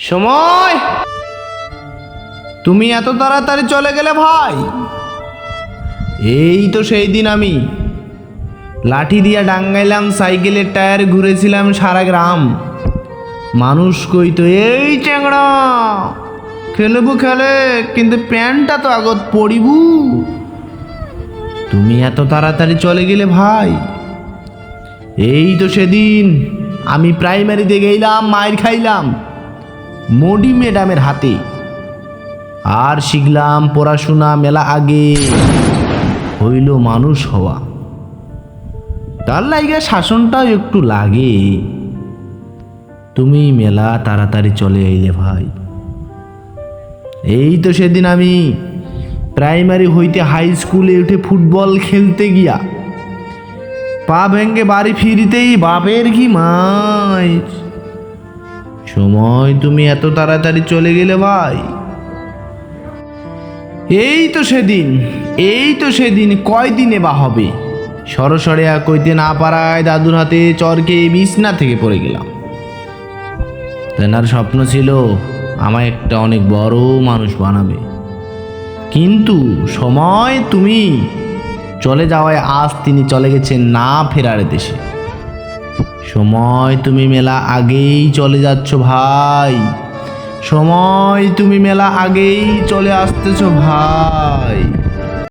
সময়, তুমি এত তাড়াতাড়ি চলে গেলে ভাই। এই তো সেই দিন আমি লাঠি দিয়া ডাঙ্গাইলাম, সাইকেলের টায়ার ঘুরেছিলাম সারা গ্রাম। মানুষ কইতো এই চ্যাংড়া খেলবু খেলে, কিন্তু প্যান্টটা তো আগত পড়িবু। তুমি এত তাড়াতাড়ি চলে গেলে ভাই। এই তো সেদিন আমি প্রাইমারিতে গেলাম, মায়ের খাইলাম মডি ম্যাডামের হাতে, আর শিখলাম পড়াশোনা মেলা আগে হইল মানুষ হওয়া। তার লাইগা শাসনটাও একটু লাগে। তুমি মেলা তাড়াতাড়ি চলে এলে ভাই। এই তো সেদিন আমি প্রাইমারি হইতে হাই স্কুলে উঠে ফুটবল খেলতে গিয়া পা ভেঙ্গে বাড়ি ফিরিতেই বাপের কি মাই। সময়, তুমি এত তাড়াতাড়ি চলে গেলে ভাই। এই তো সেদিন কয়দিনে বা হবে, সরসরে কইতে না পারায় দাদুর হাতে চরকে বিছনা থেকে পড়ে গেলাম। তেনার স্বপ্ন ছিল আমায় একটা অনেক বড় মানুষ বানাবে, কিন্তু সময়, তুমি চলে যাওয়ায় আজ তিনি চলে গেছেন না ফেরার দেশে। সময়, তুমি মেলা আগেই চলে যাচ্ছ ভাই। সময়, তুমি মেলা আগেই চলে আসতেছ ভাই।